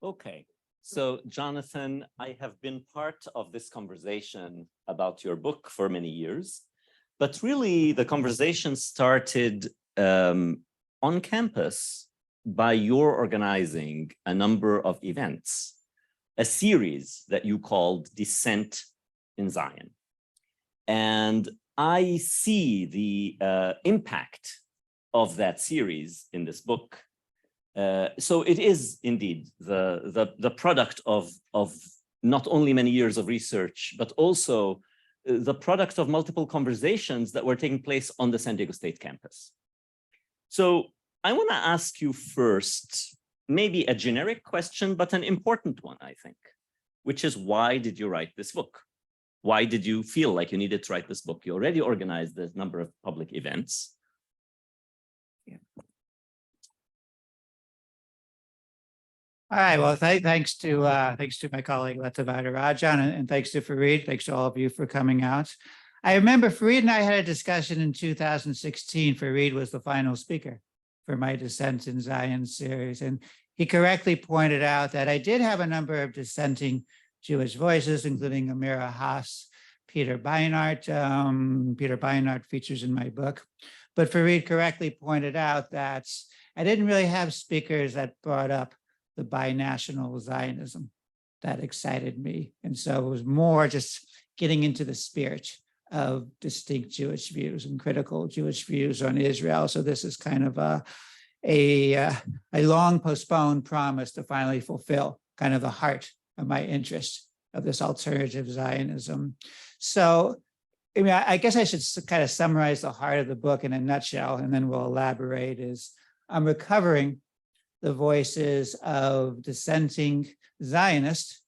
Okay, so Jonathan, I have been part of this conversation about your book for many years, but really the conversation started on campus by your organizing a number of events, a series that you called Dissent in Zion. And I see the impact of that series in this book. So it is indeed the product of not only many years of research, but also the product of multiple conversations that were taking place on the San Diego State campus. So I want to ask you first, maybe a generic question, but an important one, I think, which is, why did you write this book? Why did you feel like you needed to write this book? You already organized a number of public events. Yeah. All right. Well, thanks to my colleague Rajan, and thanks to Fareed. Thanks to all of you for coming out. I remember Fareed and I had a discussion in 2016. Fareed was the final speaker for my Dissent in Zion series, and he correctly pointed out that I did have a number of dissenting Jewish voices, including Amira Haas, Peter Beinart. Peter Beinart features in my book, but Fareed correctly pointed out that I didn't really have speakers that brought up the binational Zionism that excited me. And so it was more just getting into the spirit of distinct Jewish views and critical Jewish views on Israel. So this is kind of a long postponed promise to finally fulfill kind of the heart of my interest of this alternative Zionism. So, I mean, I guess I should kind of summarize the heart of the book in a nutshell, and then we'll elaborate. Is I'm recovering the voices of dissenting Zionists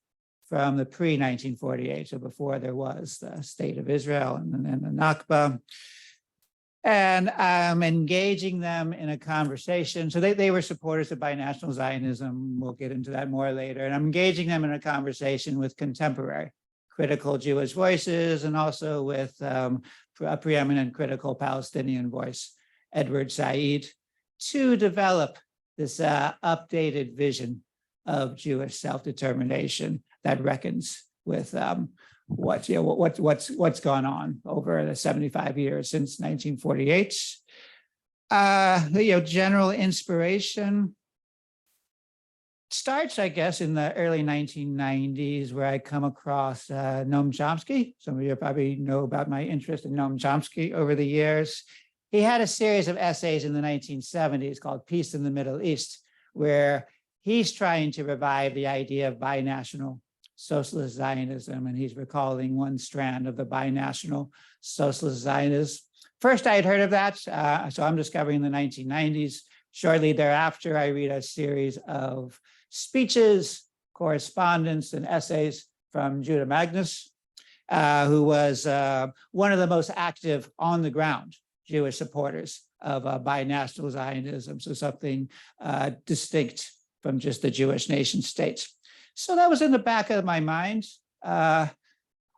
from the pre-1948, so before there was the State of Israel and then the Nakba. And I'm engaging them in a conversation. So they were supporters of binational Zionism. We'll get into that more later. And I'm engaging them in a conversation with contemporary critical Jewish voices, and also with a preeminent critical Palestinian voice, Edward Said, to develop this updated vision of Jewish self-determination that reckons with what's gone on over the 75 years since 1948. General inspiration starts, I guess, in the early 1990s, where I come across Noam Chomsky. Some of you probably know about my interest in Noam Chomsky over the years. He had a series of essays in the 1970s called Peace in the Middle East, where he's trying to revive the idea of binational socialist Zionism, and he's recalling one strand of the binational socialist Zionism. First, I had heard of that, so I'm discovering the 1990s. Shortly thereafter, I read a series of speeches, correspondence, and essays from Judah Magnus, who was one of the most active on the ground Jewish supporters of binational Zionism, so something distinct from just the Jewish nation states. So that was in the back of my mind. I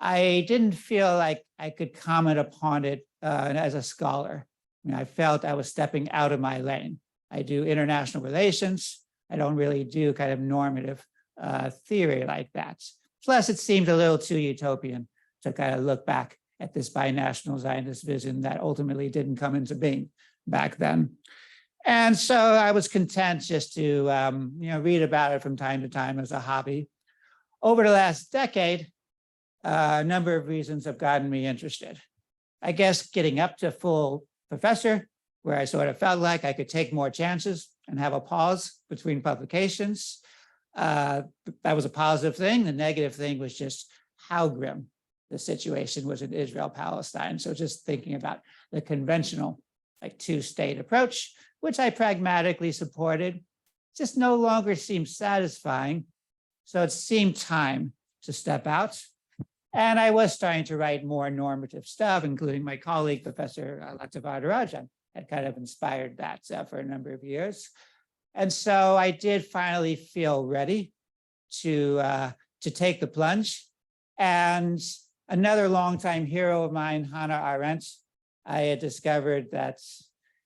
didn't feel like I could comment upon it as a scholar. I mean, I felt I was stepping out of my lane. I do international relations. I don't really do kind of normative theory like that. Plus, it seemed a little too utopian to kind of look back at this binational Zionist vision that ultimately didn't come into being back then. And so I was content just to read about it from time to time as a hobby. Over the last decade, a number of reasons have gotten me interested. I guess getting up to full professor, where I sort of felt like I could take more chances and have a pause between publications. That was a positive thing. The negative thing was just how grim the situation was in Israel-Palestine. So just thinking about the conventional two-state approach, which I pragmatically supported, just no longer seemed satisfying. So it seemed time to step out. And I was starting to write more normative stuff, including my colleague, Professor Rajan, had kind of inspired that for a number of years. And so I did finally feel ready to take the plunge. And another longtime hero of mine, Hannah Arendt, I had discovered that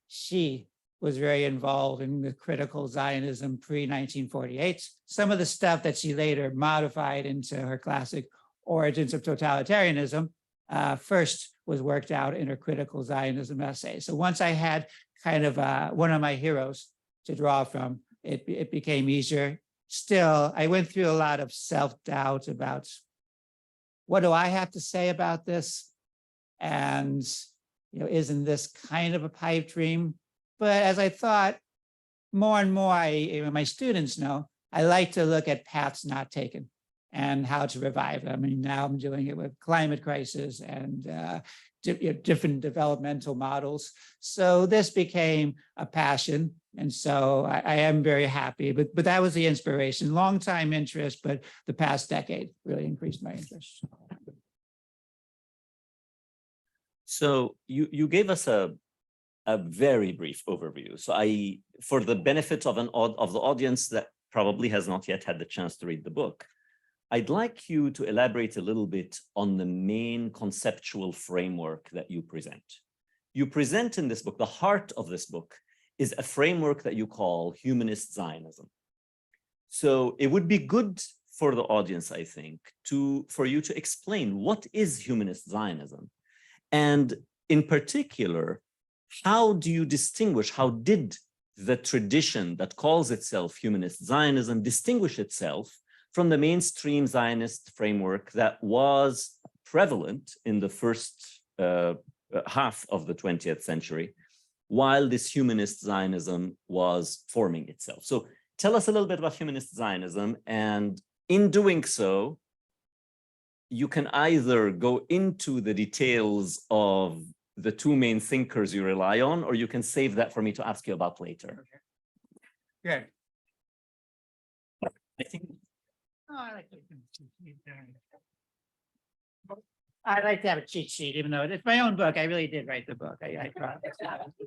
she was very involved in the critical Zionism pre-1948. Some of the stuff that she later modified into her classic Origins of Totalitarianism first was worked out in her critical Zionism essay. So once I had kind of one of my heroes to draw from, it became easier. Still, I went through a lot of self-doubt about what do I have to say about this? And, isn't this kind of a pipe dream? But as I thought more and more, my students know, I like to look at paths not taken and how to revive them. I mean, now I'm doing it with climate crisis and different developmental models. So this became a passion. And so I am very happy, but that was the inspiration, long time interest, but the past decade really increased my interest. So you gave us a very brief overview. So for the benefit of the audience that probably has not yet had the chance to read the book, I'd like you to elaborate a little bit on the main conceptual framework that you present. You present in this book, the heart of this book is a framework that you call humanist Zionism. So it would be good for the audience, I think, for you to explain what is humanist Zionism, and in particular, how do you distinguish, how did the tradition that calls itself humanist Zionism distinguish itself from the mainstream Zionist framework that was prevalent in the first half of the 20th century, while this humanist Zionism was forming itself? So tell us a little bit about humanist Zionism, and in doing so, you can either go into the details of the two main thinkers you rely on, or you can save that for me to ask you about later. Good. I think. Oh, I'd like to have a cheat sheet, even though it's my own book. I really did write the book. I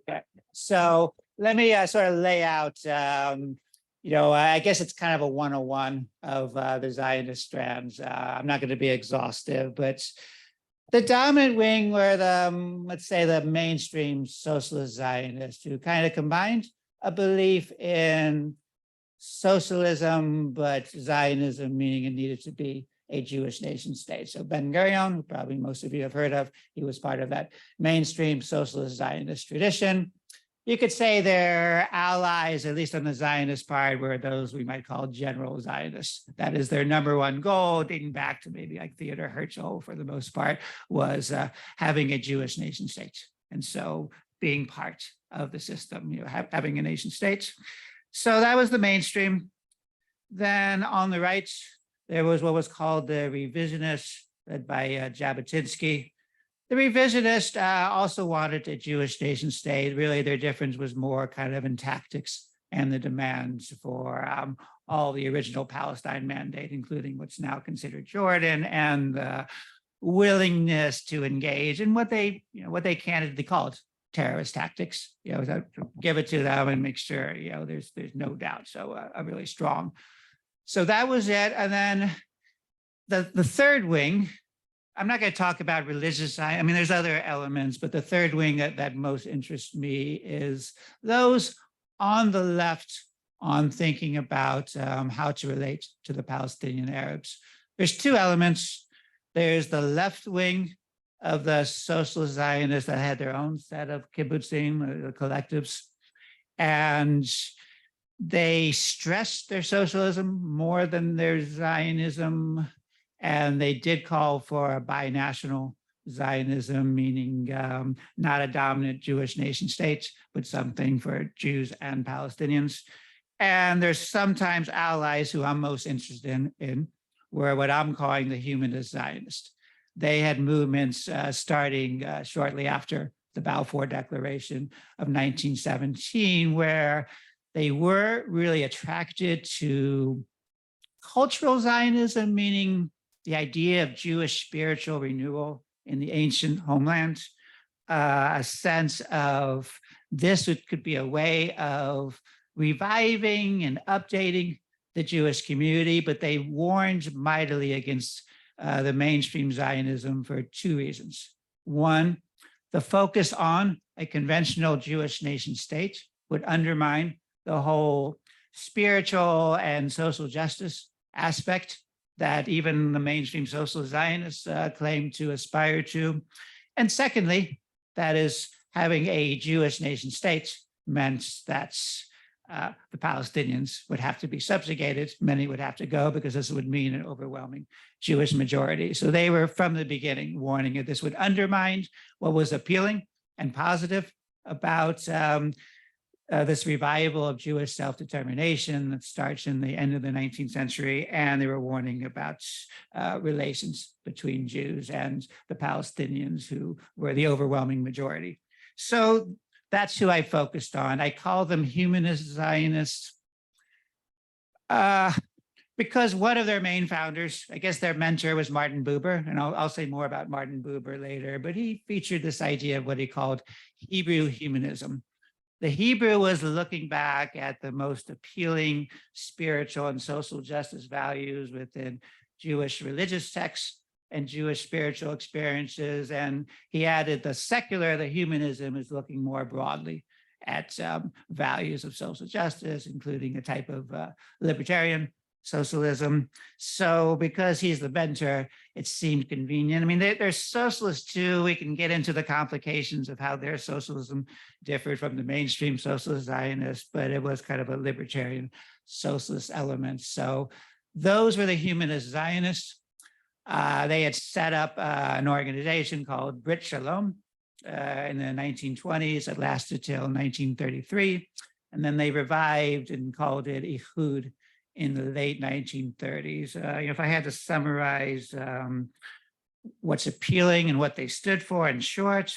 okay. So let me sort of lay out, I guess it's kind of a 101 of the Zionist strands. I'm not going to be exhaustive, but the dominant wing were let's say the mainstream socialist Zionists, who kind of combined a belief in socialism, but Zionism, meaning it needed to be a Jewish nation state. So Ben-Gurion, who probably most of you have heard of, he was part of that mainstream socialist Zionist tradition. You could say their allies, at least on the Zionist part, were those we might call general Zionists. That is their number one goal, dating back to maybe like Theodor Herzl for the most part, was having a Jewish nation state. And so being part of the system, having a nation state. So that was the mainstream. Then on the right, there was what was called the revisionists, led by Jabotinsky. The revisionists also wanted a Jewish nation state. Really, their difference was more kind of in tactics and the demands for all the original Palestine mandate, including what's now considered Jordan, and the willingness to engage in what they candidly called terrorist tactics. Give it to them and make sure there's no doubt. So a really strong. So that was it. And then the third wing, I'm not going to talk about religious side. I mean, there's other elements, but the third wing that most interests me is those on the left on thinking about how to relate to the Palestinian Arabs. There's two elements. There's the left wing of the socialist Zionists that had their own set of kibbutzim, the collectives, and they stressed their socialism more than their Zionism, and they did call for a binational Zionism, meaning not a dominant Jewish nation state, but something for Jews and Palestinians. And there's sometimes allies who I'm most interested in were what I'm calling the humanist Zionists. They had movements starting shortly after the Balfour Declaration of 1917, where they were really attracted to cultural Zionism, meaning the idea of Jewish spiritual renewal in the ancient homeland, a sense of this could be a way of reviving and updating the Jewish community, but they warned mightily against the mainstream Zionism for two reasons. One, the focus on a conventional Jewish nation state would undermine the whole spiritual and social justice aspect that even the mainstream social Zionists claim to aspire to. And secondly, that is having a Jewish nation state meant that the Palestinians would have to be subjugated. Many would have to go because this would mean an overwhelming Jewish majority. So they were from the beginning warning that this would undermine what was appealing and positive about this revival of Jewish self-determination that starts in the end of the 19th century. And they were warning about relations between Jews and the Palestinians, who were the overwhelming majority. So that's who I focused on. I call them humanist Zionists because one of their main founders, I guess their mentor, was Martin Buber, and I'll say more about Martin Buber later, but he featured this idea of what he called Hebrew humanism. The Hebrew was looking back at the most appealing spiritual and social justice values within Jewish religious texts and Jewish spiritual experiences. And he added the secular, the humanism, is looking more broadly at values of social justice, including a type of libertarian socialism. So because he's the mentor, it seemed convenient. I mean, they're socialists too. We can get into the complications of how their socialism differed from the mainstream socialist Zionists, but it was kind of a libertarian socialist element. So those were the humanist Zionists. They had set up an organization called Brit Shalom in the 1920s. It lasted till 1933. And then they revived and called it Ihud in the late 1930s. If I had to summarize what's appealing and what they stood for in short,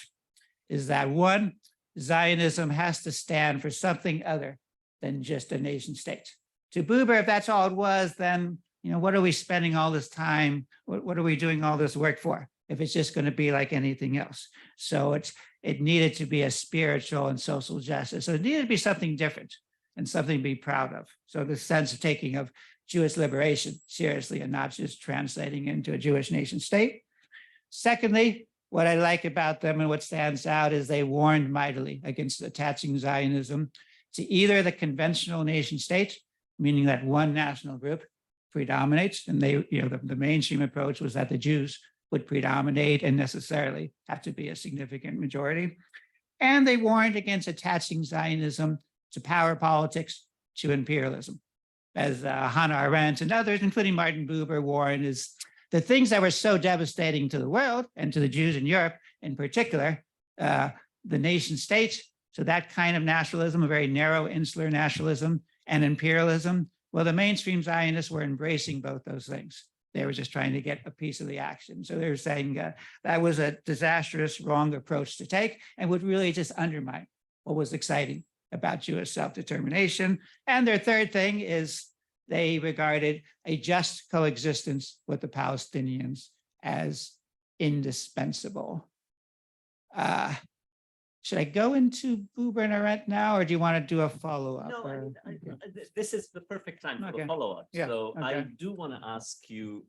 is that one, Zionism has to stand for something other than just a nation state. To Buber, if that's all it was, then what are we spending all this time? What are we doing all this work for if it's just going to be like anything else? So it needed to be a spiritual and social justice. So it needed to be something different and something to be proud of. So the sense of taking of Jewish liberation seriously and not just translating into a Jewish nation state. Secondly, what I like about them and what stands out is they warned mightily against attaching Zionism to either the conventional nation state, meaning that one national group predominates, and the mainstream approach was that the Jews would predominate and necessarily have to be a significant majority. And they warned against attaching Zionism to power politics, to imperialism. As Hannah Arendt and others, including Martin Buber, warned, is the things that were so devastating to the world and to the Jews in Europe in particular, the nation state, so that kind of nationalism, a very narrow insular nationalism, and imperialism. Well, the mainstream Zionists were embracing both those things. They were just trying to get a piece of the action. So they were saying that was a disastrous, wrong approach to take and would really just undermine what was exciting about Jewish self-determination. And their third thing is they regarded a just coexistence with the Palestinians as indispensable. Should I go into Buber and Arendt now, or do you want to do a follow-up? No, this is the perfect time for the follow-up. Yeah, So okay. I do want to ask you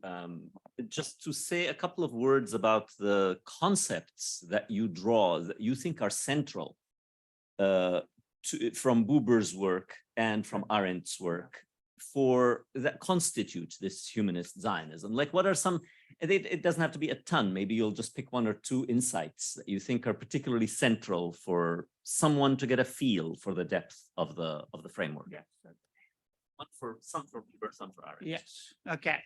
just to say a couple of words about the concepts that you draw, that you think are central from Buber's work and from Arendt's work that constitute this humanist Zionism. Like, what are some, it doesn't have to be a ton, maybe you'll just pick one or two insights that you think are particularly central for someone to get a feel for the depth of the framework. Yes. Some for Buber, some for Arendt. Yes. Okay.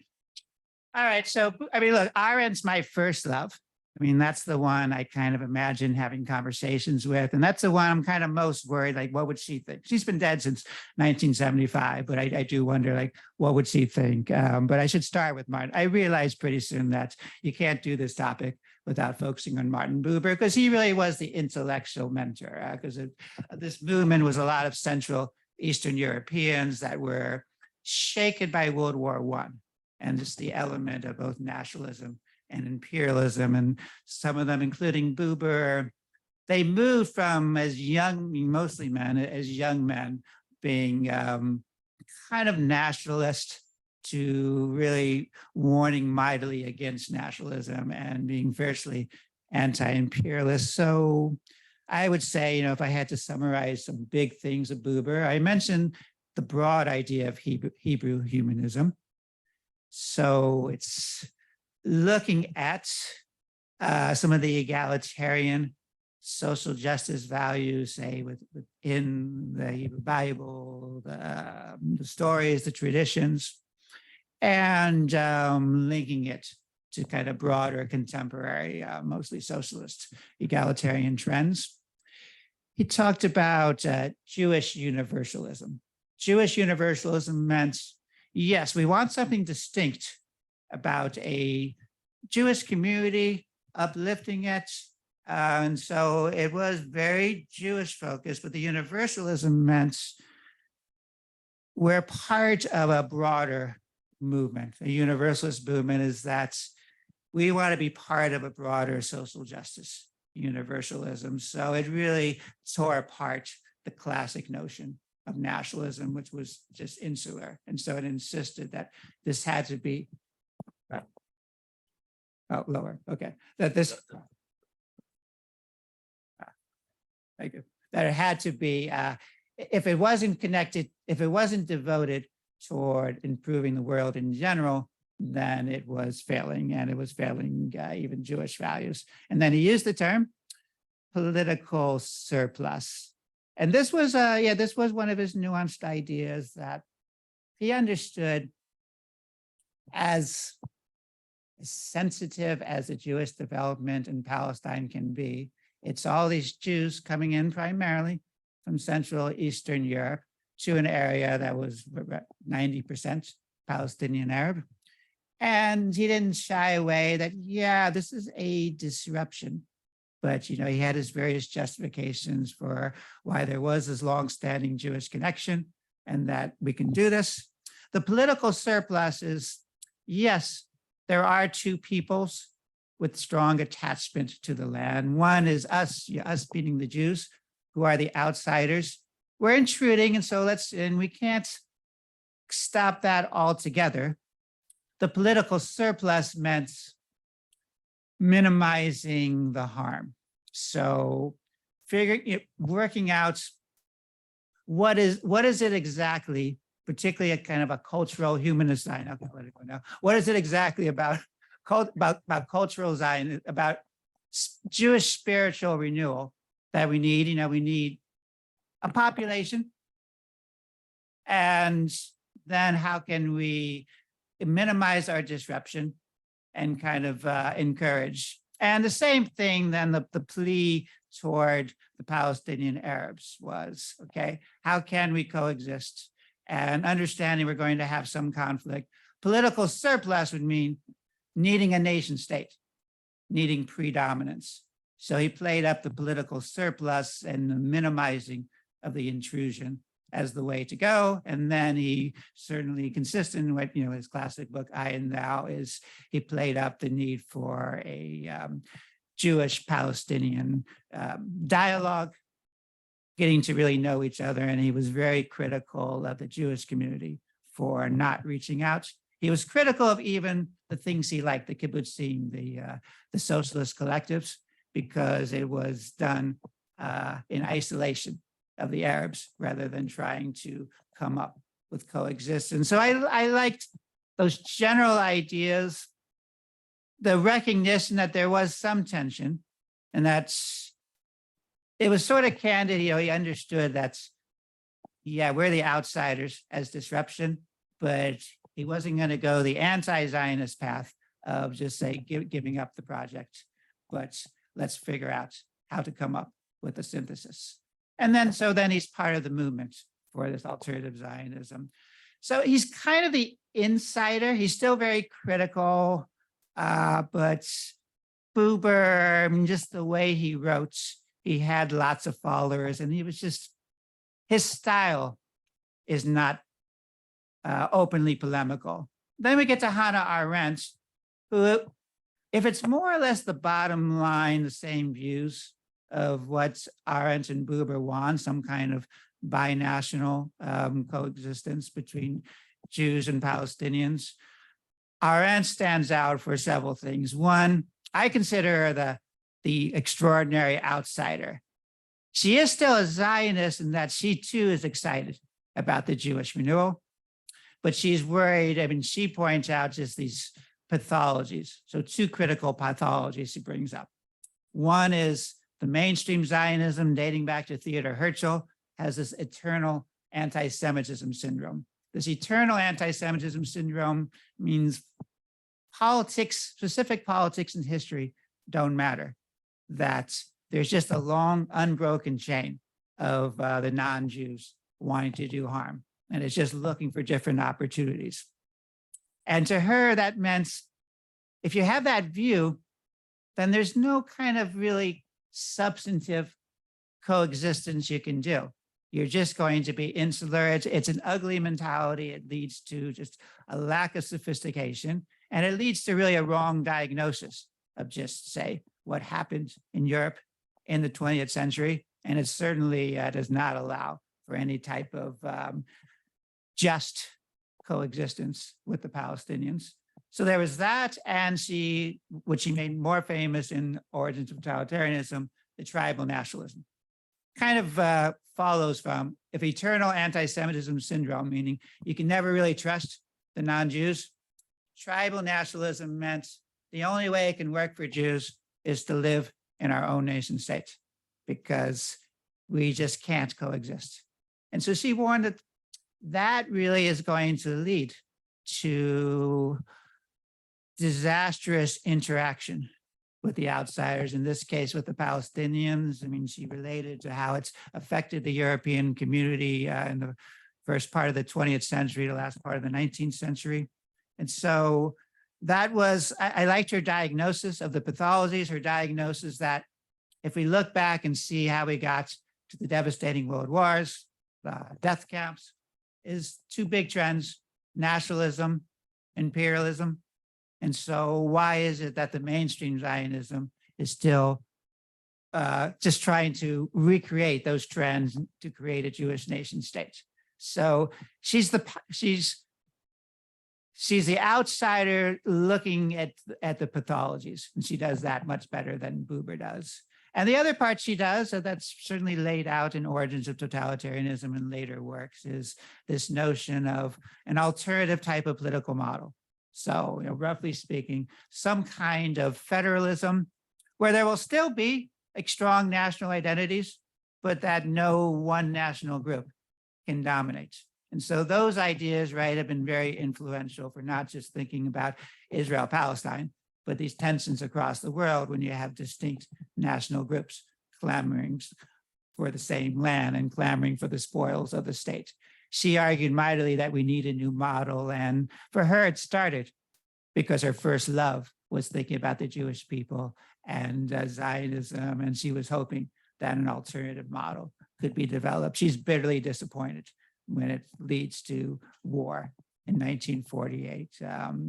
All right. So, I mean, look, Arendt's my first love. I mean, that's the one I kind of imagine having conversations with. And that's the one I'm kind of most worried, like, what would she think? She's been dead since 1975, but I do wonder, like, what would she think? But I should start with Martin. I realized pretty soon that you can't do this topic without focusing on Martin Buber, because he really was the intellectual mentor, because this movement was a lot of Central Eastern Europeans that were shaken by World War I, and just the element of both nationalism and imperialism, and some of them, including Buber, they moved from as young, mostly men, as young men, being kind of nationalist to really warning mightily against nationalism and being fiercely anti-imperialist. So I would say, if I had to summarize some big things of Buber, I mentioned the broad idea of Hebrew humanism. So it's looking at some of the egalitarian social justice values, say within the Hebrew Bible, the stories, the traditions, and linking it to kind of broader contemporary, mostly socialist egalitarian trends. He talked about Jewish universalism. Jewish universalism meant, yes, we want something distinct about a Jewish community, uplifting it. And so it was very Jewish focused, but the universalism meant we're part of a broader movement. A universalist movement is that we want to be part of a broader social justice universalism. So it really tore apart the classic notion of nationalism, which was just insular. And so it insisted that this had to be, lower, okay, that this, thank you, that it had to be, if it wasn't connected, if it wasn't devoted toward improving the world in general, then it was failing, and it was failing even Jewish values. And then he used the term political surplus. And this was, this was one of his nuanced ideas that he understood as sensitive as a Jewish development in Palestine can be. It's all these Jews coming in primarily from Central Eastern Europe to an area that was 90% Palestinian Arab. And he didn't shy away that, yeah, this is a disruption. But, he had his various justifications for why there was this longstanding Jewish connection and that we can do this. The political surplus is, yes, there are two peoples with strong attachment to the land. One is us being the Jews, who are the outsiders. We're intruding, and so we can't stop that altogether. The political surplus meant minimizing the harm. So working out what is it exactly, particularly a kind of a cultural humanist Zionism. What is it exactly about cultural Zionism, about Jewish spiritual renewal that we need? We need a population, and then how can we minimize our disruption and kind of encourage? And the same thing, then the plea toward the Palestinian Arabs was, okay, how can we coexist? And understanding we're going to have some conflict. Political surplus would mean needing a nation state, needing predominance. So he played up the political surplus and the minimizing of the intrusion as the way to go. And then he certainly, consistent with his classic book, I and Thou, is he played up the need for a Jewish-Palestinian dialogue, getting to really know each other. And he was very critical of the Jewish community for not reaching out. He was critical of even the things he liked, the kibbutzim, the socialist collectives, because it was done in isolation of the Arabs rather than trying to come up with coexistence. So I liked those general ideas, the recognition that there was some tension, and it was sort of candid. He understood that, yeah, we're the outsiders as disruption, but he wasn't going to go the anti-Zionist path of just say giving up the project, but let's figure out how to come up with a synthesis. And then, then he's part of the movement for this alternative Zionism. So he's kind of the insider. He's still very critical, but Buber, just the way he wrote, he had lots of followers, and he was just, his style is not openly polemical. Then we get to Hannah Arendt, who, if it's more or less the bottom line, the same views of what Arendt and Buber want, some kind of binational coexistence between Jews and Palestinians. Arendt stands out for several things. One, I consider her the extraordinary outsider. She is still a Zionist in that she too is excited about the Jewish renewal, but she's worried. I mean, she points out just these pathologies. So two critical pathologies she brings up. One is the mainstream Zionism dating back to Theodor Herzl has this eternal anti-Semitism syndrome. This eternal anti-Semitism syndrome means politics, specific politics and history don't matter. That there's just a long, unbroken chain of the non-Jews wanting to do harm. And it's just looking for different opportunities. And to her, that meant if you have that view, then there's no kind of really substantive coexistence you can do. You're just going to be insular. It's an ugly mentality. It leads to just a lack of sophistication. And it leads to really a wrong diagnosis of just, say, what happened in Europe in the 20th century. And it certainly does not allow for any type of just coexistence with the Palestinians. So there was that, and which she made more famous in Origins of Totalitarianism, the tribal nationalism. Kind of follows from if eternal anti-Semitism syndrome, meaning you can never really trust the non-Jews, tribal nationalism meant the only way it can work for Jews is to live in our own nation state because we just can't coexist. And so she warned that that really is going to lead to disastrous interaction with the outsiders, in this case with the Palestinians. I mean, she related to how it's affected the European community in the first part of the 20th century, the last part of the 19th century. And so that was, I liked her diagnosis of the pathologies, her diagnosis that if we look back and see how we got to the devastating world wars, the death camps, is two big trends: nationalism, imperialism. And so why is it that the mainstream Zionism is still just trying to recreate those trends to create a Jewish nation state? So she's the outsider looking at the pathologies, and she does that much better than Buber does. And the other part she does, so that's certainly laid out in Origins of Totalitarianism and later works, is this notion of an alternative type of political model. So, roughly speaking, some kind of federalism where there will still be strong national identities, but that no one national group can dominate. And so those ideas, right, have been very influential for not just thinking about Israel, Palestine, but these tensions across the world when you have distinct national groups clamoring for the same land and clamoring for the spoils of the state. She argued mightily that we need a new model. And for her, it started because her first love was thinking about the Jewish people and Zionism. And she was hoping that an alternative model could be developed. She's bitterly disappointed when it leads to war in 1948.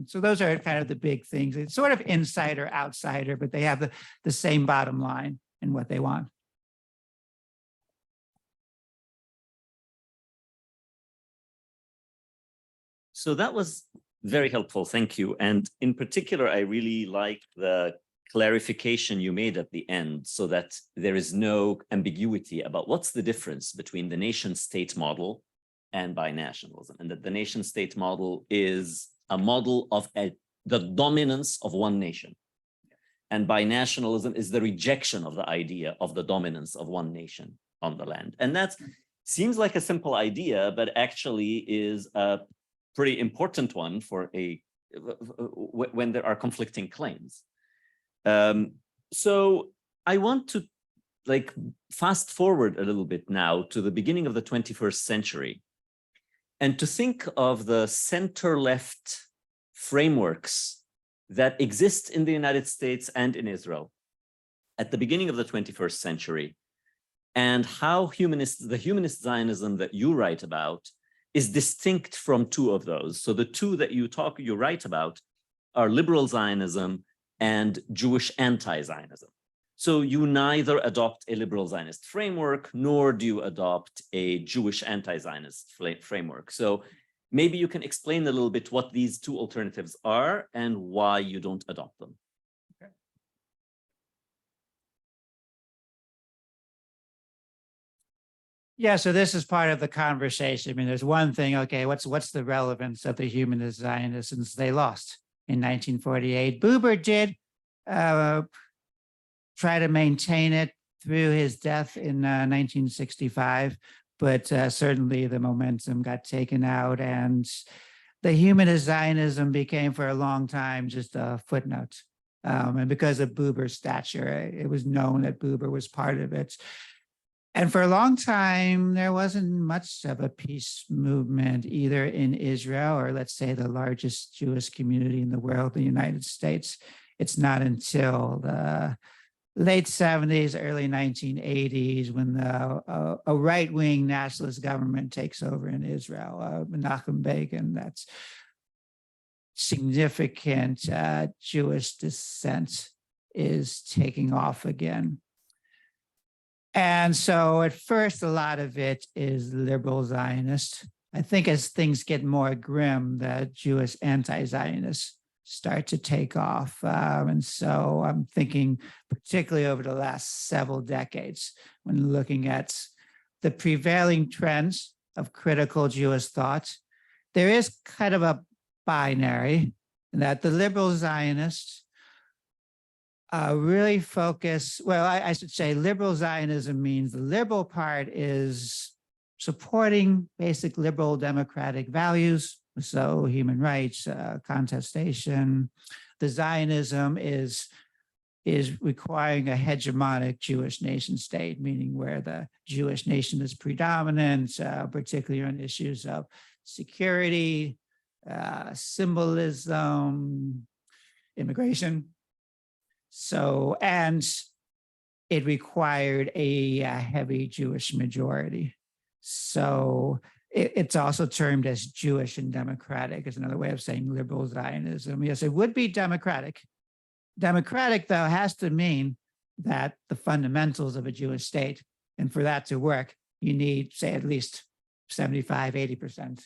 So those are kind of the big things. It's sort of insider, outsider, but they have the same bottom line in what they want. So that was very helpful, thank you. And in particular, I really like the clarification you made at the end so that there is no ambiguity about what's the difference between the nation state model and binationalism, and that the nation state model is a model of the dominance of one nation. And binationalism is the rejection of the idea of the dominance of one nation on the land. And that seems like a simple idea, but actually is a pretty important one for when there are conflicting claims. So I want to fast forward a little bit now to the beginning of the 21st century and to think of the center-left frameworks that exist in the United States and in Israel at the beginning of the 21st century, and how the humanist Zionism that you write about is distinct from two of those. So the two that you write about are liberal Zionism and Jewish anti-Zionism. So you neither adopt a liberal Zionist framework, nor do you adopt a Jewish anti-Zionist framework. So maybe you can explain a little bit what these two alternatives are and why you don't adopt them. Okay. Yeah, so this is part of the conversation. I mean, there's one thing, okay, what's the relevance of the humanist Zionists since they lost in 1948? Buber did try to maintain it through his death in 1965, but certainly the momentum got taken out, and the humanist Zionism became for a long time just a footnote. And because of Buber's stature, it was known that Buber was part of it. And for a long time, there wasn't much of a peace movement either in Israel or, let's say, the largest Jewish community in the world, the United States. It's not until the late 70s, early 1980s, when a right-wing nationalist government takes over in Israel, Menachem Begin, that's significant Jewish dissent is taking off again. And so at first, a lot of it is liberal Zionist. I think as things get more grim, the Jewish anti-Zionists start to take off. And so I'm thinking particularly over the last several decades, when looking at the prevailing trends of critical Jewish thought, there is kind of a binary that the liberal Zionists really focus, well, I should say liberal Zionism means the liberal part is supporting basic liberal democratic values, so human rights, contestation. The Zionism is requiring a hegemonic Jewish nation state, meaning where the Jewish nation is predominant, particularly on issues of security, symbolism, immigration. So, and it required a heavy Jewish majority. So it's also termed as Jewish and democratic, is another way of saying liberal Zionism. Yes, it would be democratic. Democratic, though, has to mean that the fundamentals of a Jewish state, and for that to work, you need, say, at least 75, 80%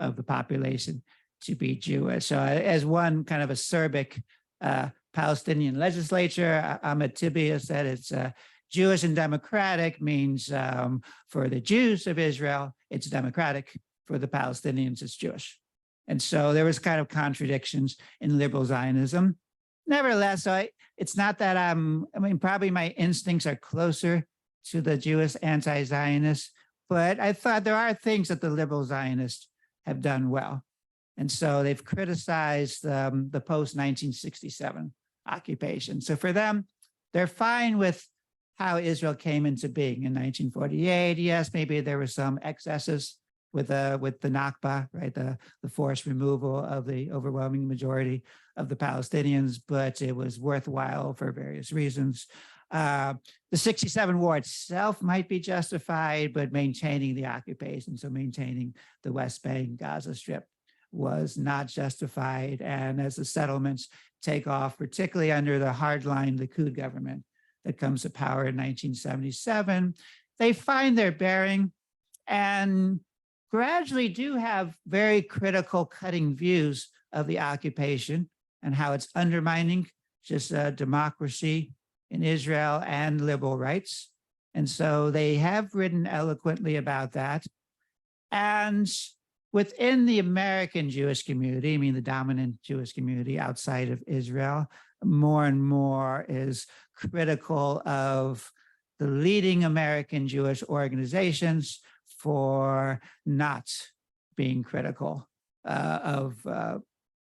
of the population to be Jewish. So as one kind of acerbic Palestinian legislature, Ahmed Tibia, said it's Jewish and democratic means for the Jews of Israel, it's democratic. For the Palestinians, it's Jewish. And so there was kind of contradictions in liberal Zionism. Nevertheless, so it's not that I mean, probably my instincts are closer to the Jewish anti-Zionists, but I thought there are things that the liberal Zionists have done well. And so they've criticized the post-1967 occupation. So for them, they're fine with how Israel came into being in 1948. Yes, maybe there were some excesses with the Nakba, right? The forced removal of the overwhelming majority of the Palestinians, but it was worthwhile for various reasons. The 67 war itself might be justified, but maintaining the occupation, so maintaining the West Bank, Gaza Strip, was not justified. And as the settlements take off, particularly under the hardline Likud government that comes to power in 1977, they find their bearing and gradually do have very critical cutting views of the occupation and how it's undermining just democracy in Israel and liberal rights. And so they have written eloquently about that. And within the American Jewish community, I mean, the dominant Jewish community outside of Israel, more and more is critical of the leading American Jewish organizations for not being critical of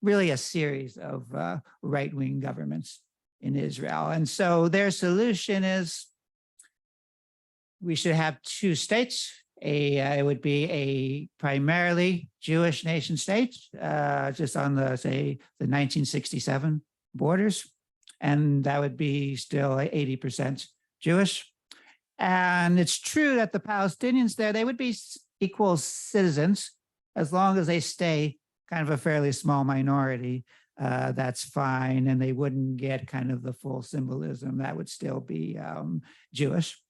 really a series of right-wing governments in Israel. And so their solution is we should have two states. It would be a primarily Jewish nation state, just on the, say, the 1967 borders. And that would be still 80% Jewish. And it's true that the Palestinians there, they would be equal citizens as long as they stay kind of a fairly small minority. That's fine. And they wouldn't get kind of the full symbolism. That would still be Jewish.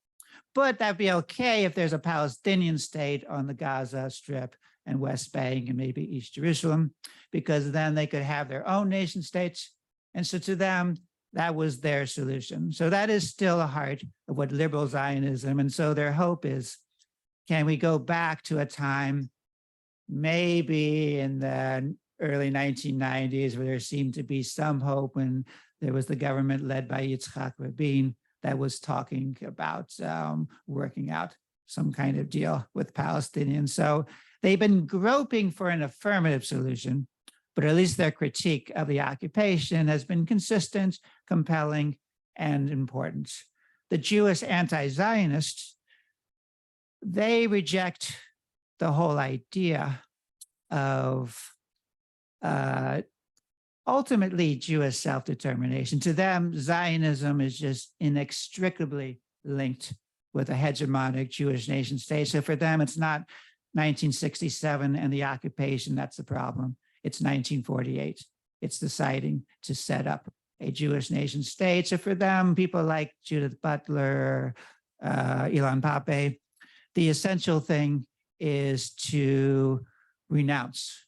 But that'd be okay if there's a Palestinian state on the Gaza Strip and West Bank and maybe East Jerusalem, because then they could have their own nation states. And so to them, that was their solution. So that is still the heart of what liberal Zionism, and so their hope is can we go back to a time maybe in the early 1990s where there seemed to be some hope when there was the government led by Yitzhak Rabin that was talking about working out some kind of deal with Palestinians. So they've been groping for an affirmative solution, but at least their critique of the occupation has been consistent, compelling, and important. The Jewish anti-Zionists, they reject the whole idea of ultimately Jewish self-determination. To them, Zionism is just inextricably linked with a hegemonic Jewish nation state. So for them, it's not 1967 and the occupation that's the problem. It's 1948. It's deciding to set up a Jewish nation state. So for them, people like Judith Butler, Ilan Pappé, the essential thing is to renounce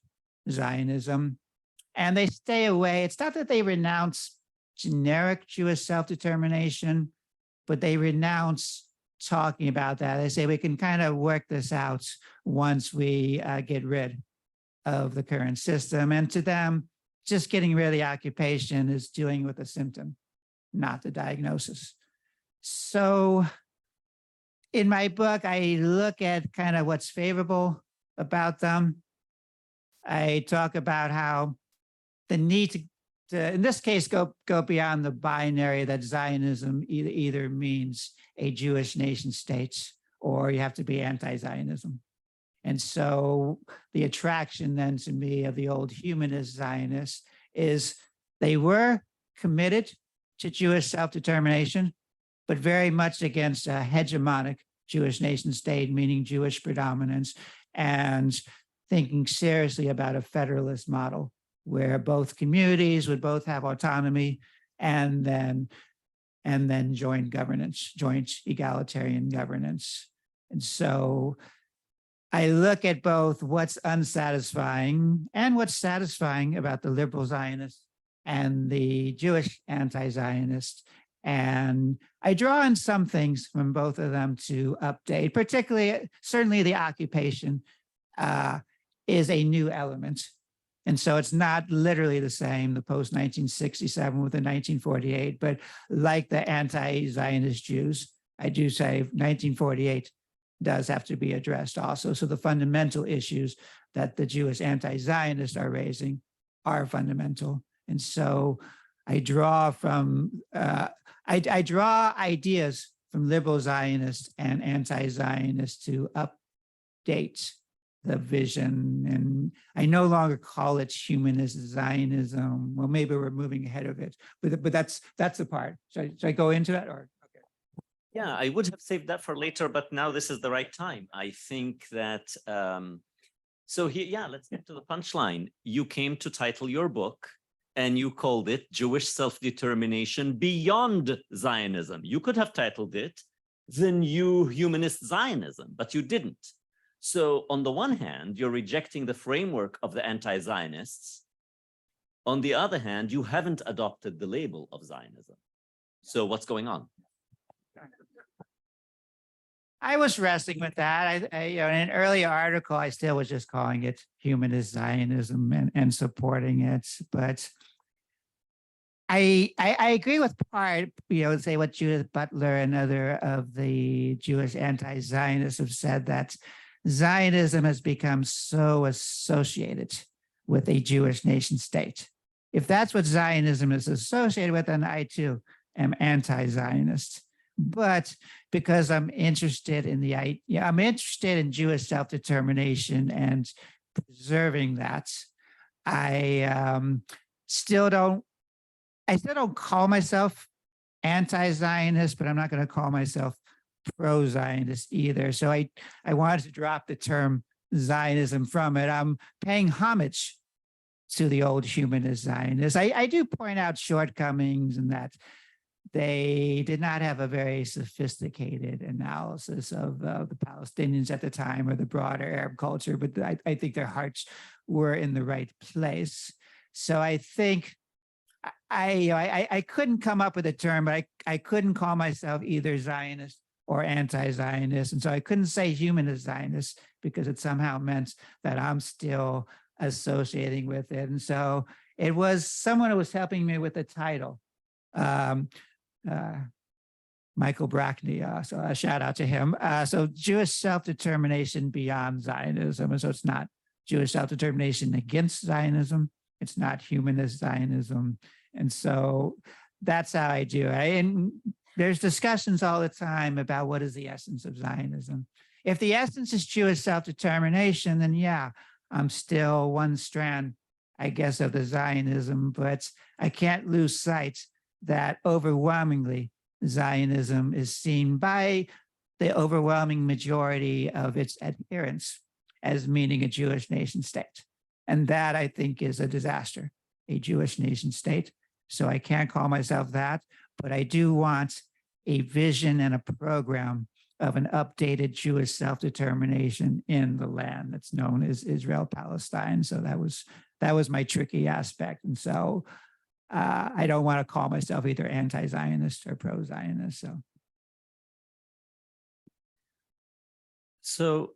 Zionism. And they stay away. It's not that they renounce generic Jewish self-determination, but they renounce talking about that. They say we can kind of work this out once we get rid of the current system. And to them, just getting rid of the occupation is dealing with the symptom, not the diagnosis. So in my book, I look at kind of what's favorable about them. I talk about how the need to in this case, go beyond the binary that Zionism either means a Jewish nation state or you have to be anti-Zionism. And so the attraction then to me of the old humanist Zionists is they were committed to Jewish self-determination, but very much against a hegemonic Jewish nation state, meaning Jewish predominance, and thinking seriously about a federalist model where both communities would both have autonomy and then joint governance, joint egalitarian governance. And so I look at both what's unsatisfying and what's satisfying about the liberal Zionists and the Jewish anti-Zionists. And I draw on some things from both of them to update, particularly, certainly the occupation is a new element. And so it's not literally the same, the post-1967 with the 1948, but like the anti-Zionist Jews, I do say 1948 does have to be addressed also. So the fundamental issues that the Jewish anti-Zionists are raising are fundamental. And so I draw from, I draw ideas from liberal Zionists and anti-Zionists to update the vision. And I no longer call it humanist Zionism. Well, maybe we're moving ahead of it, but that's the part. Should I go into that or? Okay. Yeah, I would have saved that for later, but now this is the right time. I think that, so here, yeah, let's get to the punchline. You came to title your book and you called it Jewish Self-Determination Beyond Zionism. You could have titled it The New Humanist Zionism, but you didn't. So on the one hand, you're rejecting the framework of the anti-Zionists. On the other hand, you haven't adopted the label of Zionism. So what's going on? I was wrestling with that. In an earlier article, I still was just calling it humanist Zionism and supporting it. But I agree with part, say what Judith Butler and other of the Jewish anti-Zionists have said, that Zionism has become so associated with a Jewish nation state. If that's what Zionism is associated with, then I too am anti-Zionist. But because I'm interested in I'm interested in Jewish self-determination and preserving that, I still don't call myself anti-Zionist, but I'm not going to call myself pro-Zionist either. So I wanted to drop the term Zionism from it. I'm paying homage to the old humanist Zionists. I do point out shortcomings in that they did not have a very sophisticated analysis of the Palestinians at the time or the broader Arab culture, but I think their hearts were in the right place. So I think I couldn't come up with a term, but I couldn't call myself either Zionist or anti-Zionist. And so I couldn't say humanist Zionist because it somehow meant that I'm still associating with it. And so it was someone who was helping me with the title, Michael Brackney. So a shout out to him. So Jewish self-determination beyond Zionism. And so it's not Jewish self-determination against Zionism. It's not humanist Zionism. And so that's how I do it. And there's discussions all the time about what is the essence of Zionism. If the essence is Jewish self-determination, then yeah, I'm still one strand, I guess, of the Zionism, but I can't lose sight that overwhelmingly Zionism is seen by the overwhelming majority of its adherents as meaning a Jewish nation state. And that, I think, is a disaster, a Jewish nation state. So I can't call myself that, but I do want a vision and a program of an updated Jewish self-determination in the land that's known as Israel, Palestine. So that was my tricky aspect. And so I don't want to call myself either anti-Zionist or pro-Zionist. So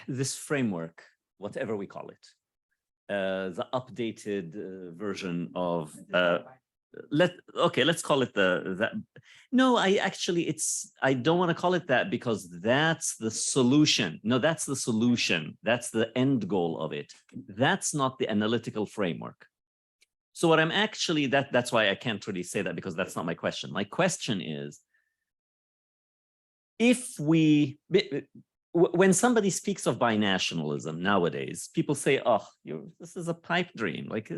this framework, whatever we call it, the updated version of let's call it that. No, I don't want to call it that because that's the solution. No, that's the solution. That's the end goal of it. That's not the analytical framework. So what I'm actually, that's why I can't really say that, because that's not my question. My question is, when somebody speaks of binationalism nowadays, people say, "Oh, this is a pipe dream. Like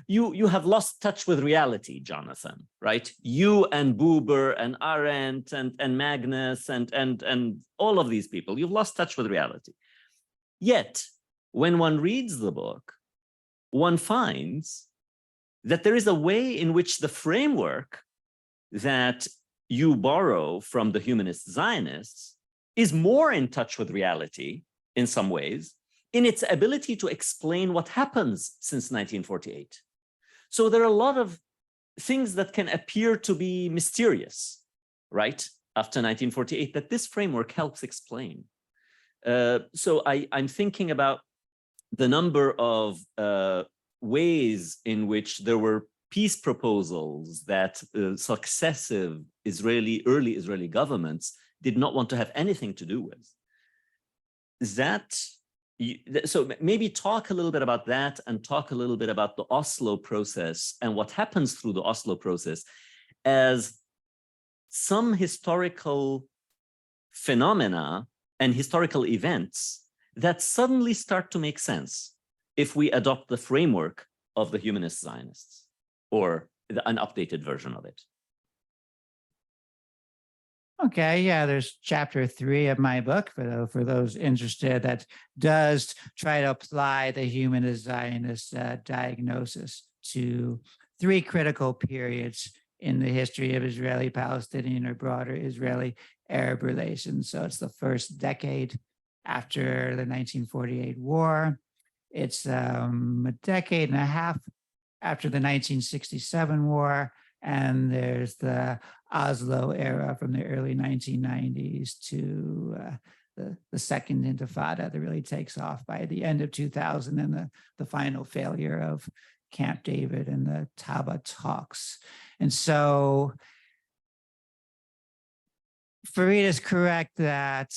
you have lost touch with reality, Jonathan, right? You and Buber and Arendt and Magnus and all of these people, you've lost touch with reality." Yet, when one reads the book, one finds that there is a way in which the framework that you borrow from the humanist Zionists is more in touch with reality in some ways, in its ability to explain what happens since 1948. So there are a lot of things that can appear to be mysterious, right, after 1948, that this framework helps explain. So I'm thinking about the number of ways in which there were peace proposals that successive early Israeli governments did not want to have anything to do with. So maybe talk a little bit about that, and talk a little bit about the Oslo process and what happens through the Oslo process as some historical phenomena and historical events that suddenly start to make sense if we adopt the framework of the humanist Zionists, or an updated version of it. Okay, yeah, there's chapter 3 of my book for those interested that does try to apply the humanist Zionist diagnosis to 3 critical periods in the history of Israeli-Palestinian or broader Israeli-Arab relations. So it's the first decade after the 1948 war. It's a decade and a half after the 1967 war. And there's the Oslo era from the early 1990s to the second intifada that really takes off by the end of 2000, and the final failure of Camp David and the Taba talks. And so Fareed is correct that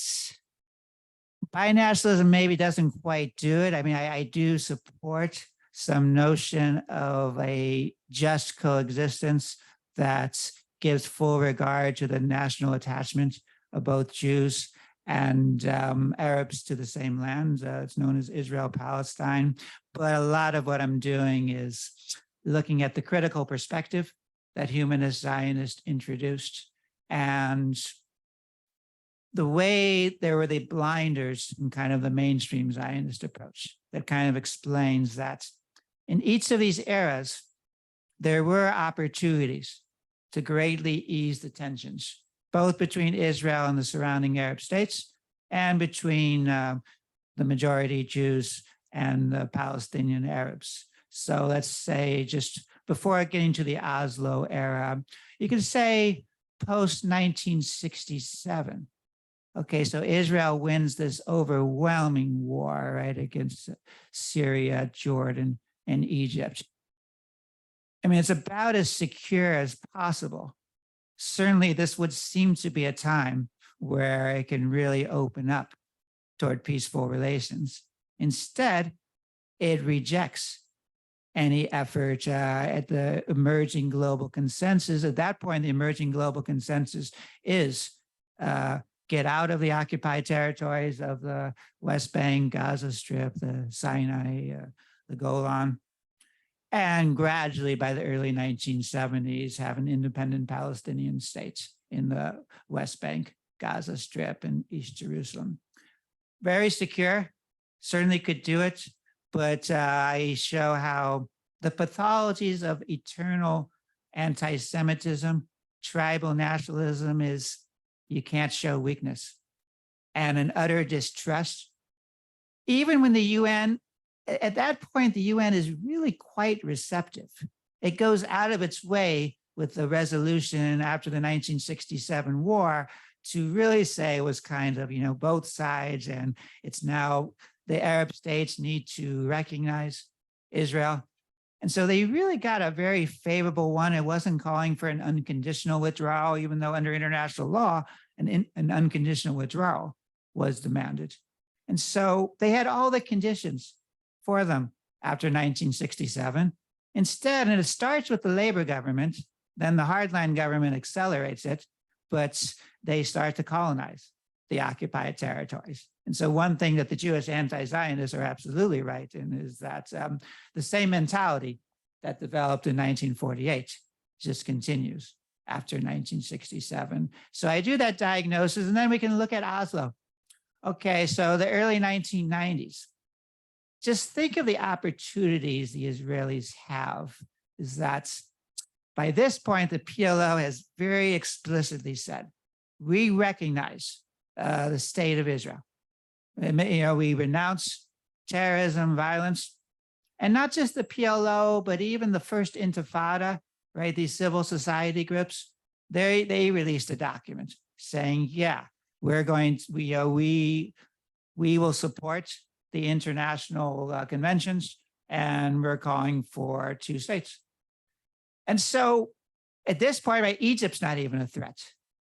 binationalism maybe doesn't quite do it. I mean, I do support some notion of a just coexistence that gives full regard to the national attachment of both Jews and Arabs to the same land. It's known as Israel-Palestine. But a lot of what I'm doing is looking at the critical perspective that humanist Zionists introduced, and the way there were the blinders in kind of the mainstream Zionist approach that kind of explains that in each of these eras, there were opportunities to greatly ease the tensions, both between Israel and the surrounding Arab states, and between the majority Jews and the Palestinian Arabs. So let's say, just before getting to the Oslo era, you could say post 1967. Okay, so Israel wins this overwhelming war, right, against Syria, Jordan, and Egypt. I mean, it's about as secure as possible. Certainly, this would seem to be a time where it can really open up toward peaceful relations. Instead, it rejects any effort at the emerging global consensus. At that point, the emerging global consensus is get out of the occupied territories of the West Bank, Gaza Strip, the Sinai, the Golan, and gradually by the early 1970s have an independent Palestinian state in the West Bank, Gaza Strip, and East Jerusalem. Very secure, certainly could do it, but I show how the pathologies of eternal anti-Semitism, tribal nationalism is you can't show weakness, and an utter distrust. Even when the UN, at that point, the UN is really quite receptive. It goes out of its way with the resolution after the 1967 war to really say it was kind of, both sides, and it's now the Arab states need to recognize Israel. And so they really got a very favorable one. It wasn't calling for an unconditional withdrawal, even though under international law, an unconditional withdrawal was demanded. And so they had all the conditions for them after 1967. Instead, and it starts with the labor government, then the hardline government accelerates it, but they start to colonize the occupied territories. And so one thing that the Jewish anti-Zionists are absolutely right in is that the same mentality that developed in 1948 just continues after 1967. So I do that diagnosis, and then we can look at Oslo. Okay, so the early 1990s. Just think of the opportunities the Israelis have, is that by this point, the PLO has very explicitly said, we recognize the state of Israel. We renounce terrorism, violence, and not just the PLO, but even the first Intifada, right? These civil society groups, they released a document saying, yeah, we're going to, we will support the international conventions, and we're calling for 2 states. And so at this point, right, Egypt's not even a threat.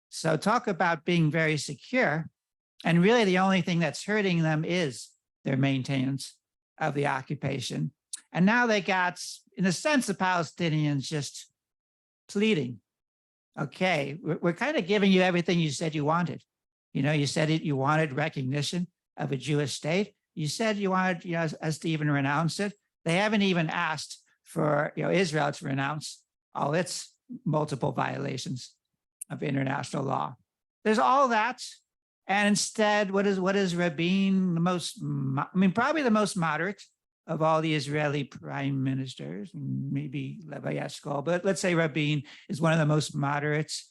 So talk about being very secure. And really the only thing that's hurting them is their maintenance of the occupation. And now they got, in a sense, the Palestinians just pleading. Okay, we're kind of giving you everything you said you wanted. You said you wanted recognition of a Jewish state. You said you wanted us to even renounce it. They haven't even asked for Israel to renounce all its multiple violations of international law. There's all that. And instead, what is Rabin, probably the most moderate of all the Israeli prime ministers, maybe Levi Eshkol, but let's say Rabin is one of the most moderates.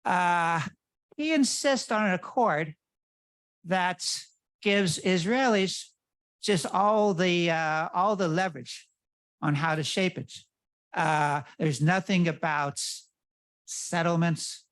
He insists on an accord that gives Israelis just all the leverage on how to shape it. There's nothing about settlements,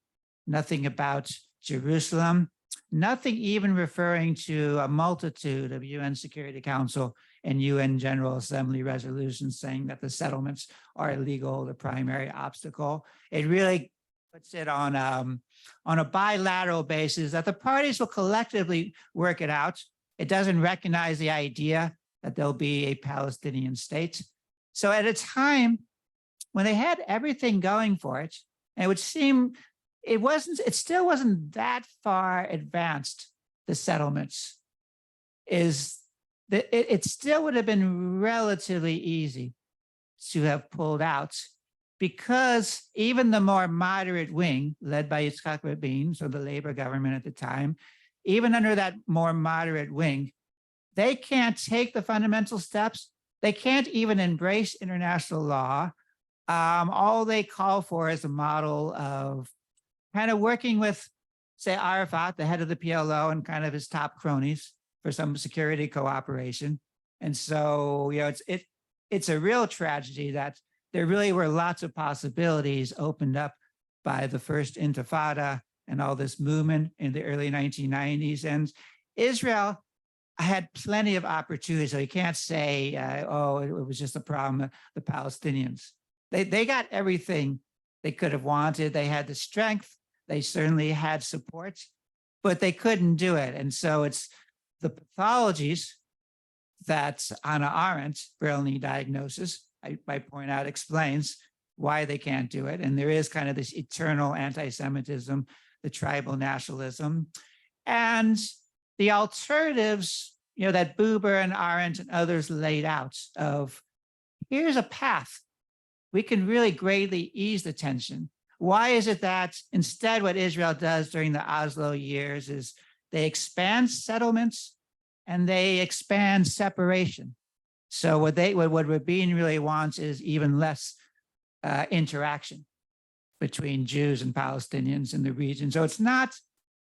nothing about Jerusalem, nothing even referring to a multitude of UN Security Council and UN General Assembly resolutions saying that the settlements are illegal, the primary obstacle. It really puts it on a bilateral basis that the parties will collectively work it out. It doesn't recognize the idea that there'll be a Palestinian state. So at a time when they had everything going for it, and it would seem it still wasn't that far advanced, the settlements, it still would have been relatively easy to have pulled out, because even the more moderate wing led by Yitzhak Rabin, so the labor government at the time, even under that more moderate wing, they can't take the fundamental steps. They can't even embrace international law. All they call for is a model of kind of working with, say, Arafat, the head of the PLO, and kind of his top cronies for some security cooperation. And so, it's a real tragedy that there really were lots of possibilities opened up by the first Intifada and all this movement in the early 1990s. And Israel had plenty of opportunities. So you can't say, oh, it was just a problem of the Palestinians. They got everything they could have wanted. They had the strength. They certainly had support, but they couldn't do it. And so it's the pathologies that Hannah Arendt, brilliantly diagnosis, I point out, explains why they can't do it. And there is kind of this eternal anti-Semitism, the tribal nationalism, and the alternatives, that Buber and Arendt and others laid out of, here's a path. We can really greatly ease the tension. Why is it that instead what Israel does during the Oslo years is they expand settlements and they expand separation? So what Rabin really wants is even less interaction between Jews and Palestinians in the region. So it's not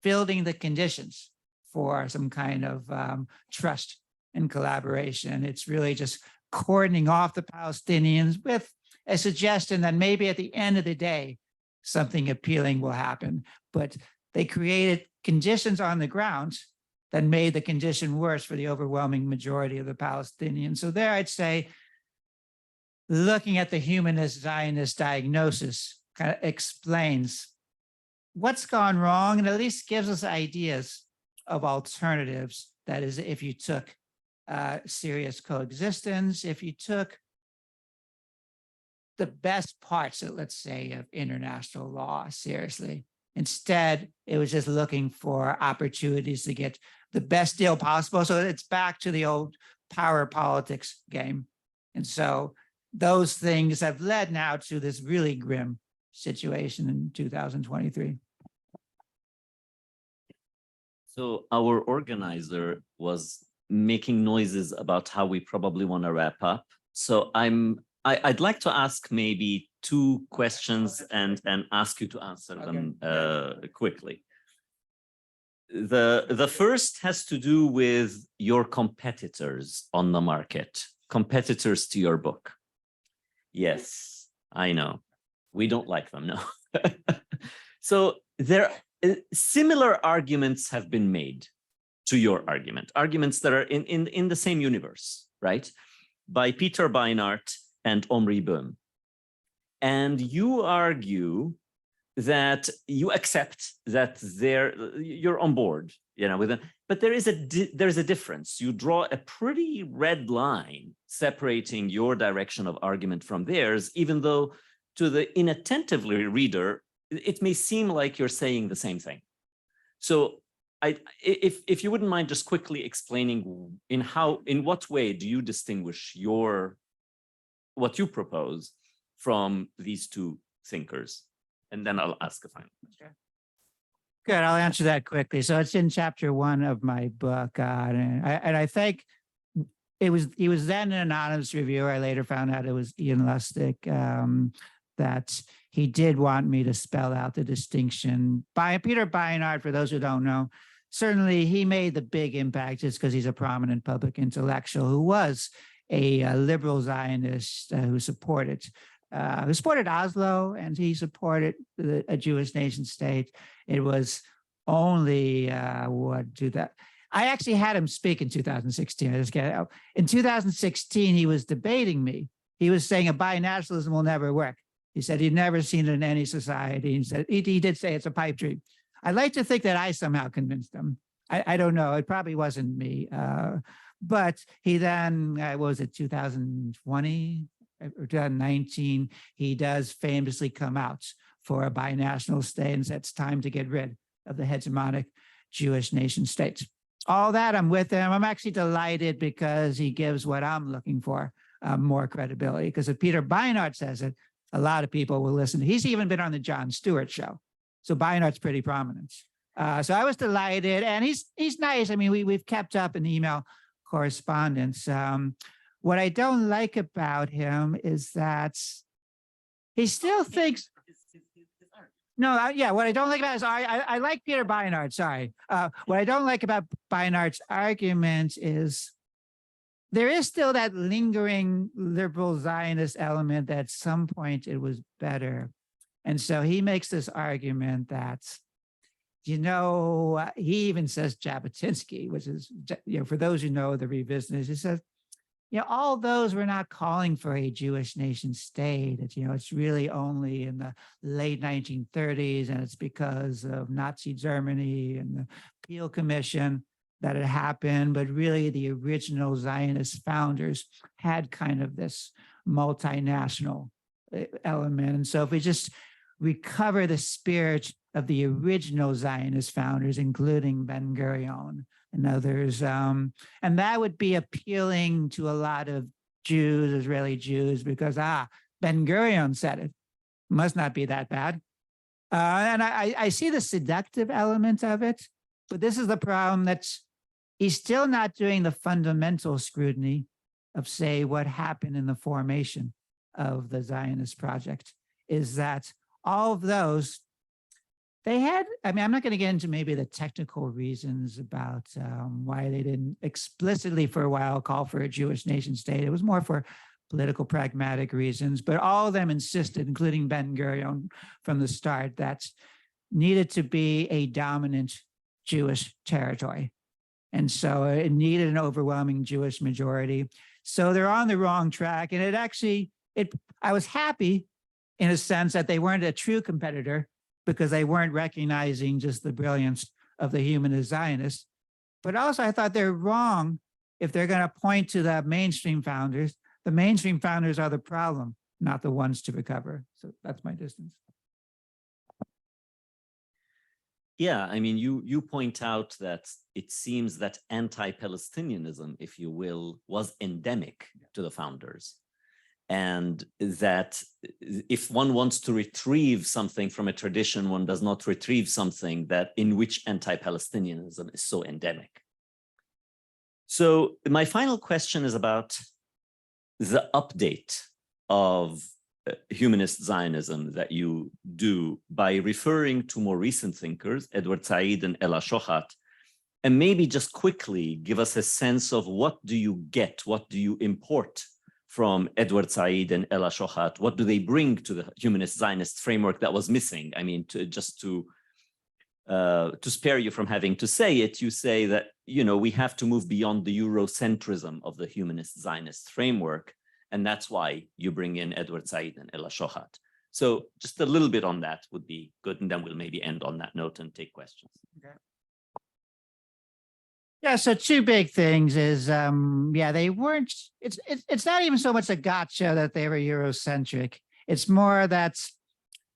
building the conditions for some kind of trust and collaboration. It's really just cordoning off the Palestinians with a suggestion that maybe at the end of the day, something appealing will happen. But they created conditions on the ground that made the condition worse for the overwhelming majority of the Palestinians. So there I'd say, looking at the humanist Zionist diagnosis kind of explains what's gone wrong and at least gives us ideas of alternatives. That is, if you took serious coexistence, if you took the best parts, let's say, of international law seriously. Instead, it was just looking for opportunities to get the best deal possible. So it's back to the old power politics game. And so those things have led now to this really grim situation in 2023. So our organizer was making noises about how we probably want to wrap up. So I'd like to ask maybe two questions and ask you to answer them quickly. The first has to do with your competitors on the market, competitors to your book. Yes, I know. We don't like them, no. So similar arguments have been made to your argument, arguments that are in the same universe, right? By Peter Beinart and Omri Böhm. And you argue that you accept that you're on board, with them, but there's a difference. You draw a pretty red line separating your direction of argument from theirs, even though to the inattentive reader, it may seem like you're saying the same thing. So if you wouldn't mind just quickly explaining in what way do you distinguish what you propose from these two thinkers? And then I'll ask a final question. Good, I'll answer that quickly. So it's in chapter 1 of my book. And I think he was then an anonymous reviewer. I later found out it was Ian Lustig, that he did want me to spell out the distinction. By Peter Beinart, for those who don't know, certainly he made the big impact just because he's a prominent public intellectual who was a liberal Zionist who supported Oslo, and he supported a Jewish nation state. It was only I actually had him speak in 2016. In 2016, he was debating me. He was saying a binationalism will never work. He said he'd never seen it in any society. He said he did say it's a pipe dream. I'd like to think that I somehow convinced him. I don't know. It probably wasn't me. But he then, what was it, 2020 or 2019, he does famously come out for a binational state and says it's time to get rid of the hegemonic Jewish nation states. All that, I'm with him. I'm actually delighted because he gives what I'm looking for, more credibility. Because if Peter Beinart says it, a lot of people will listen. He's even been on the Jon Stewart show. So Beinart's pretty prominent. So I was delighted, and he's nice. I mean, we've kept up an email correspondence. What I don't like about him is that he still thinks. No, yeah. What I don't like about his I like Peter Beinart. Sorry. What I don't like about Beinart's argument is there is still that lingering liberal Zionist element that at some point it was better. And so he makes this argument that, he even says Jabotinsky, which is, for those who know the revisionists, he says, all those were not calling for a Jewish nation state. It's really only in the late 1930s, and it's because of Nazi Germany and the Peel Commission that it happened. But really, the original Zionist founders had kind of this multinational element. And so if we just recover the spirit of the original Zionist founders, including Ben-Gurion and others, and that would be appealing to a lot of Jews, Israeli Jews, because Ben-Gurion said it, must not be that bad. And I see the seductive element of it, but this is the problem, that he's still not doing the fundamental scrutiny of, say, what happened in the formation of the Zionist project, is that all of those, they had, I'm not going to get into maybe the technical reasons about why they didn't explicitly for a while call for a Jewish nation state. It was more for political pragmatic reasons, but all of them insisted, including Ben-Gurion from the start, that needed to be a dominant Jewish territory. And so it needed an overwhelming Jewish majority. So they're on the wrong track. And I was happy in a sense that they weren't a true competitor, because they weren't recognizing just the brilliance of the humanist Zionists. But also I thought they're wrong if they're going to point to the mainstream founders. The mainstream founders are the problem, not the ones to recover. So that's my distance. Yeah, you point out that it seems that anti-Palestinianism, if you will, was endemic to the founders. And that if one wants to retrieve something from a tradition, one does not retrieve something that in which anti-Palestinianism is so endemic. So my final question is about the update of humanist Zionism that you do by referring to more recent thinkers, Edward Said and Ella Shohat, and maybe just quickly give us a sense of what do you get, what do you import from Edward Said and Ella Shohat? What do they bring to the humanist Zionist framework that was missing? To spare you from having to say it, you say that, we have to move beyond the Eurocentrism of the humanist Zionist framework. And that's why you bring in Edward Said and Ella Shohat. So just a little bit on that would be good. And then we'll maybe end on that note and take questions. Okay. Yeah, so two big things is, they weren't, it's not even so much a gotcha that they were Eurocentric. It's more that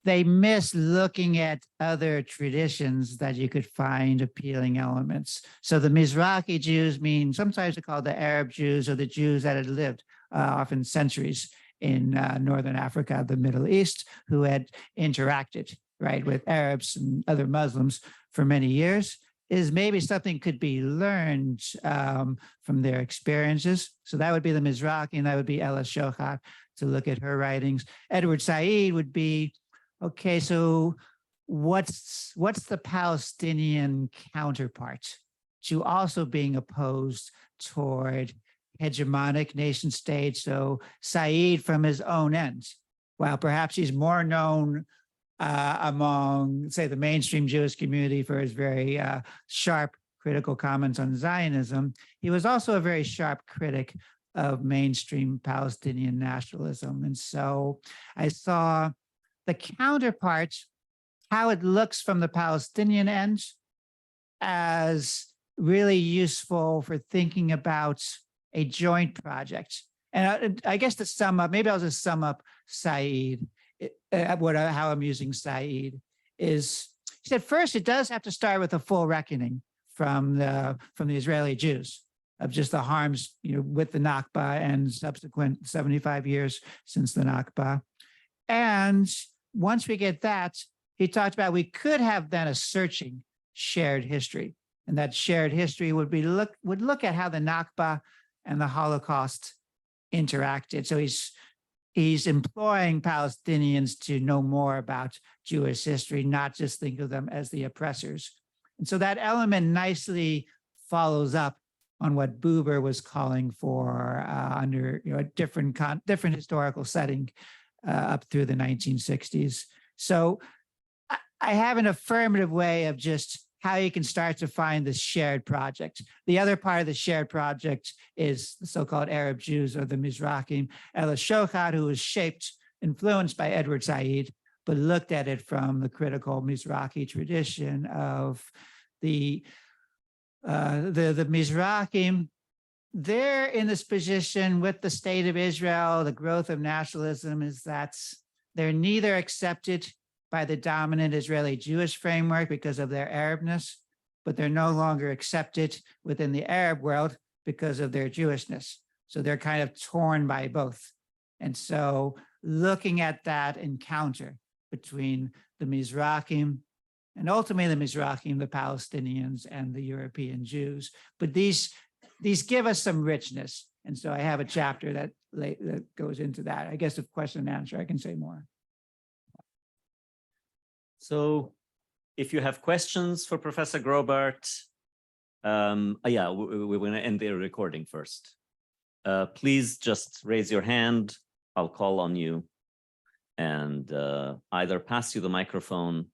they miss looking at other traditions that you could find appealing elements. So the Mizrahi Jews sometimes they're called the Arab Jews, or the Jews that had lived often centuries in Northern Africa, the Middle East, who had interacted, right, with Arabs and other Muslims for many years, is maybe something could be learned from their experiences. So that would be the Mizrahi, and that would be Ella Shohat, to look at her writings. Edward Said would be, okay, so what's the Palestinian counterpart to also being opposed toward hegemonic nation states? So Said from his own end, while perhaps he's more known among, say, the mainstream Jewish community for his very sharp critical comments on Zionism, he was also a very sharp critic of mainstream Palestinian nationalism. And so I saw the counterpart, how it looks from the Palestinian end, as really useful for thinking about a joint project. And I guess to sum up, maybe I'll just sum up Said, how I'm using Said is, he said, first, it does have to start with a full reckoning from the Israeli Jews of just the harms, with the Nakba and subsequent 75 years since the Nakba. And once we get that, he talked about we could have then a searching shared history, and that shared history would look at how the Nakba and the Holocaust interacted. So he's employing Palestinians to know more about Jewish history, not just think of them as the oppressors. And so that element nicely follows up on what Buber was calling for under a different historical setting up through the 1960s. So I have an affirmative way of just how you can start to find this shared project. The other part of the shared project is the so-called Arab Jews, or the Mizrahim, El Shochad, who was influenced by Edward Said, but looked at it from the critical Mizrahi tradition of the Mizrahim. They're in this position with the state of Israel. The growth of nationalism is that they're neither accepted by the dominant Israeli Jewish framework because of their Arabness, but they're no longer accepted within the Arab world because of their Jewishness. So they're kind of torn by both. And so looking at that encounter between the Mizrahim and ultimately the Mizrahim, the Palestinians, and the European Jews, but these give us some richness. And so I have a chapter that goes into that. I guess if question and answer, I can say more. So if you have questions for Professor Graubart, yeah, we're going to end the recording first. Please just raise your hand. I'll call on you and either pass you the microphone